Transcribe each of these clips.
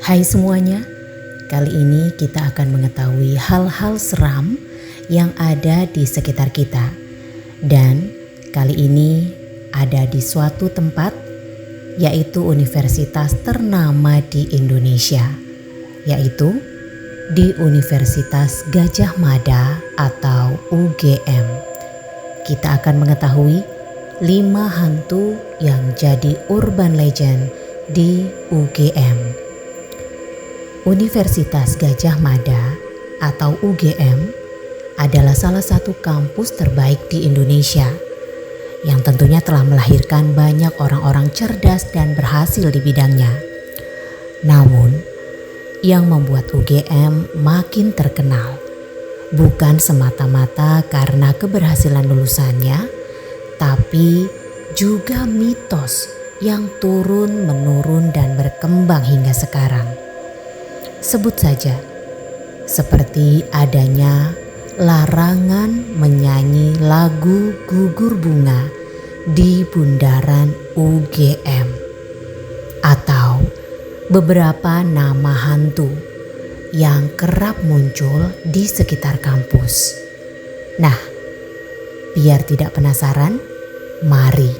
Hai semuanya, kali ini kita akan mengetahui hal-hal seram yang ada di sekitar kita. Dan kali ini ada di suatu tempat, yaitu universitas ternama di Indonesia, yaitu di Universitas Gadjah Mada atau UGM. Kita akan mengetahui 5 hantu yang jadi urban legend di UGM. Universitas Gadjah Mada atau UGM adalah salah satu kampus terbaik di Indonesia yang tentunya telah melahirkan banyak orang-orang cerdas dan berhasil di bidangnya. Namun, yang membuat UGM makin terkenal bukan semata-mata karena keberhasilan lulusannya, tapi juga mitos yang turun-menurun dan berkembang hingga sekarang. Sebut saja, seperti adanya larangan menyanyi lagu Gugur Bunga di bundaran UGM, atau beberapa nama hantu yang kerap muncul di sekitar kampus. Nah, biar tidak penasaran, mari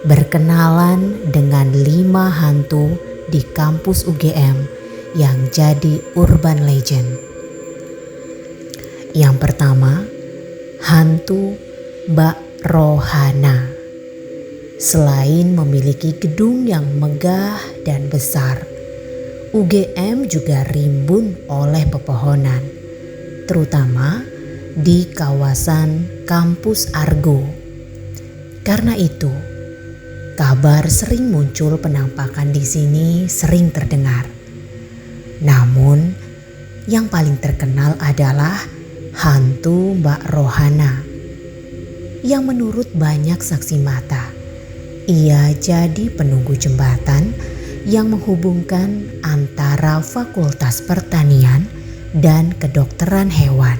berkenalan dengan 5 hantu di kampus UGM yang jadi urban legend. Yang pertama, hantu Mbak Rohana. Selain memiliki gedung yang megah dan besar, UGM juga rimbun oleh pepohonan, terutama di kawasan kampus Argo. Karena itu, kabar sering muncul penampakan di sini sering terdengar. Namun, yang paling terkenal adalah hantu Mbak Rohana, yang menurut banyak saksi mata, ia jadi penunggu jembatan yang menghubungkan antara Fakultas Pertanian dan Kedokteran Hewan.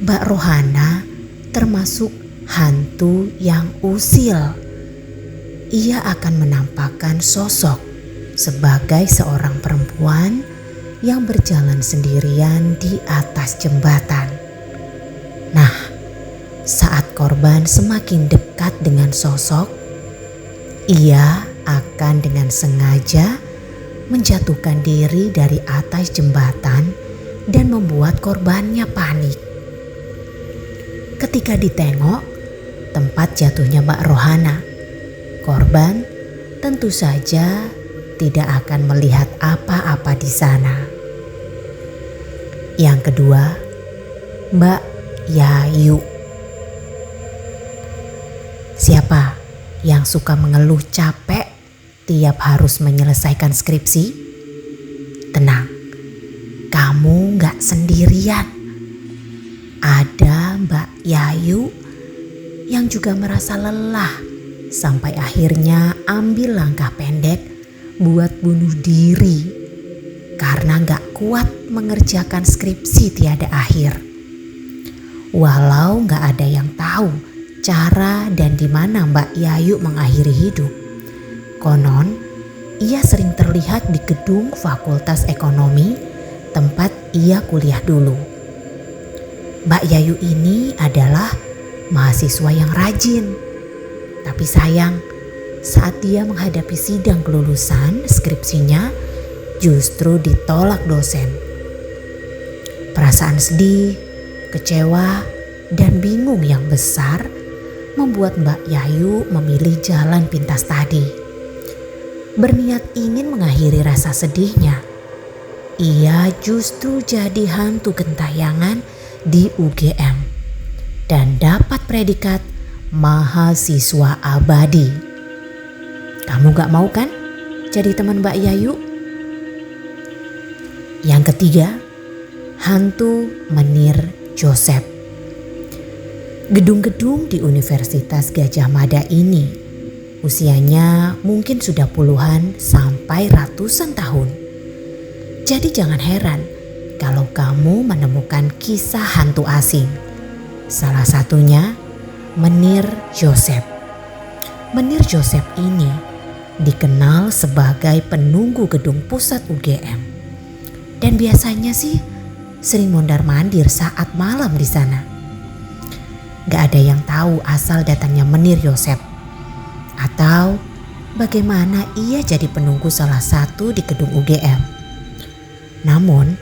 Mbak Rohana termasuk hantu yang usil. Ia akan menampakkan sosok sebagai seorang perempuan yang berjalan sendirian di atas jembatan. Nah, saat korban semakin dekat dengan sosok, ia akan dengan sengaja menjatuhkan diri dari atas jembatan dan membuat korbannya panik. Ketika ditengok tempat jatuhnya Mbak Rohana, korban tentu saja tidak akan melihat apa-apa di sana. Yang kedua, Mbak Yayu. Siapa yang suka mengeluh capek tiap harus menyelesaikan skripsi? Tenang, kamu gak sendirian. Ada Mbak Yayu yang juga merasa lelah sampai akhirnya ambil langkah pendek buat bunuh diri karena gak kuat mengerjakan skripsi tiada akhir. Walau gak ada yang tahu cara dan di mana Mbak Yayu mengakhiri hidup, konon ia sering terlihat di gedung Fakultas Ekonomi tempat ia kuliah dulu. Mbak Yayu ini adalah mahasiswa yang rajin, tapi sayang, saat dia menghadapi sidang kelulusan skripsinya justru ditolak dosen. Perasaan sedih, kecewa, dan bingung yang besar membuat Mbak Yayu memilih jalan pintas tadi. Berniat ingin mengakhiri rasa sedihnya, ia justru jadi hantu gentayangan di UGM dan dapat predikat mahasiswa abadi. Kamu gak mau kan jadi teman Mbak Yayu? Yang ketiga, hantu Menir Joseph. Gedung-gedung di Universitas Gadjah Mada ini usianya mungkin sudah puluhan sampai ratusan tahun. Jadi jangan heran kalau kamu menemukan kisah hantu asing. Salah satunya Menir Joseph. Menir Joseph ini dikenal sebagai penunggu gedung pusat UGM. Dan biasanya sih sering mondar-mandir saat malam di sana. Gak ada yang tahu asal datangnya Menir Yosep atau bagaimana ia jadi penunggu salah satu di gedung UGM. Namun,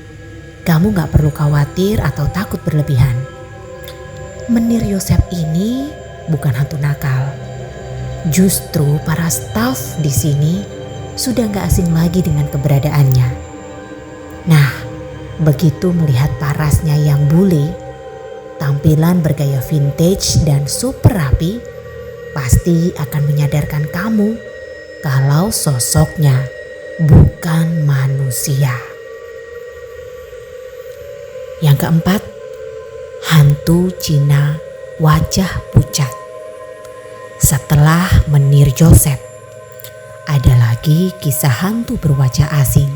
kamu gak perlu khawatir atau takut berlebihan. Menir Yosep ini bukan hantu nakal. Justru para staf di sini sudah gak asing lagi dengan keberadaannya. Nah, begitu melihat parasnya yang bule, tampilan bergaya vintage dan super rapi, pasti akan menyadarkan kamu kalau sosoknya bukan manusia. Yang keempat, hantu Cina wajah pucat. Setelah Menir Yosep, ada lagi kisah hantu berwajah asing.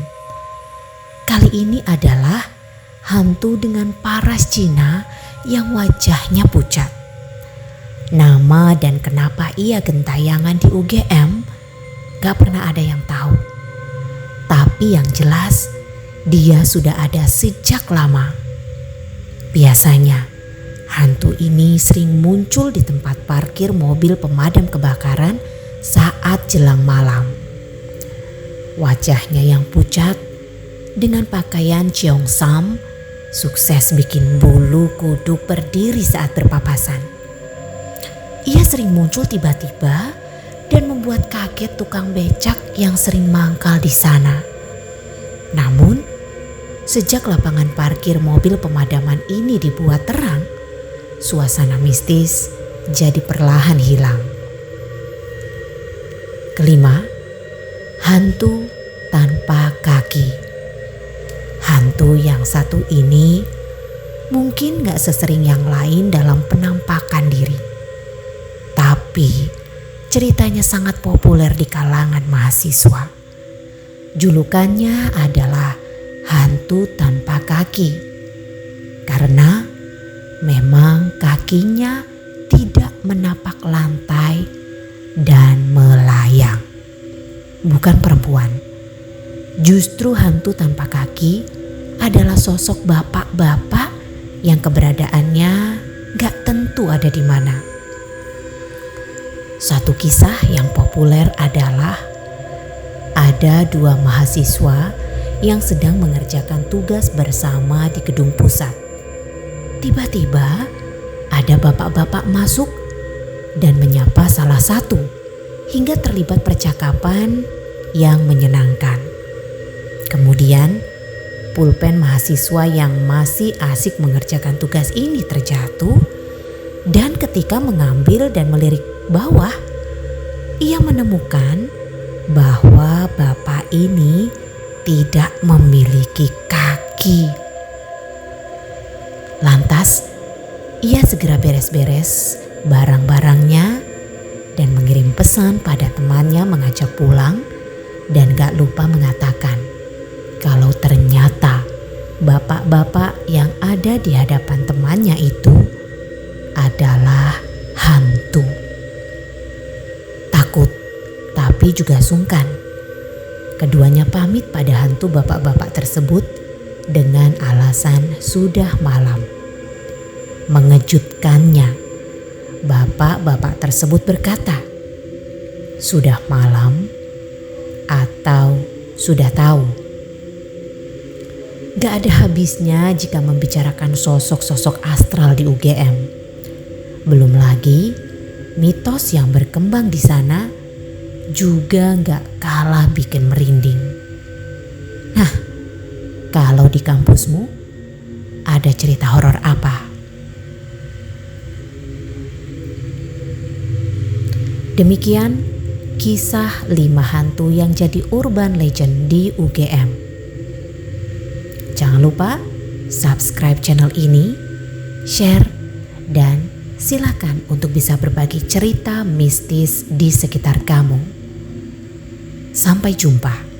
Kali ini adalah hantu dengan paras Cina yang wajahnya pucat. Nama dan kenapa ia gentayangan di UGM gak pernah ada yang tahu. Tapi yang jelas dia sudah ada sejak lama. Biasanya hantu ini sering muncul di tempat parkir mobil pemadam kebakaran saat jelang malam. Wajahnya yang pucat dengan pakaian cheongsam sukses bikin bulu kuduk berdiri saat berpapasan. Ia sering muncul tiba-tiba dan membuat kaget tukang becak yang sering mangkal di sana. Namun, sejak lapangan parkir mobil pemadaman ini dibuat terang, suasana mistis jadi perlahan hilang. Kelima, hantu tanpa kaki. Hantu yang satu ini mungkin gak sesering yang lain dalam penampakan diri. Tapi ceritanya sangat populer di kalangan mahasiswa. Julukannya adalah hantu tanpa kaki. Karena memang kakinya tidak menapak lantai dan melayang. Bukan perempuan. Justru hantu tanpa kaki adalah sosok bapak-bapak yang keberadaannya gak tentu ada di mana. Satu kisah yang populer adalah ada dua mahasiswa yang sedang mengerjakan tugas bersama di gedung pusat. Tiba-tiba ada bapak-bapak masuk dan menyapa salah satu hingga terlibat percakapan yang menyenangkan. Kemudian pulpen mahasiswa yang masih asik mengerjakan tugas ini terjatuh dan ketika mengambil dan melirik bawah, ia menemukan bahwa bapak ini tidak memiliki kaki. Lantas, ia segera beres-beres barang-barangnya dan mengirim pesan pada temannya mengajak pulang dan gak lupa mengatakan kalau ternyata bapak-bapak yang ada di hadapan temannya itu adalah hantu. Takut tapi juga sungkan. Keduanya pamit pada hantu bapak-bapak tersebut dengan alasan sudah malam. Mengejutkannya, bapak-bapak tersebut berkata, "Sudah malam atau sudah tahu?" Gak ada habisnya jika membicarakan sosok-sosok astral di UGM. Belum lagi mitos yang berkembang di sana juga gak kalah bikin merinding. Nah, kalau di kampusmu ada cerita horor apa? Demikian kisah 5 hantu yang jadi urban legend di UGM. Jangan lupa subscribe channel ini, share, dan silakan untuk bisa berbagi cerita mistis di sekitar kamu. Sampai jumpa.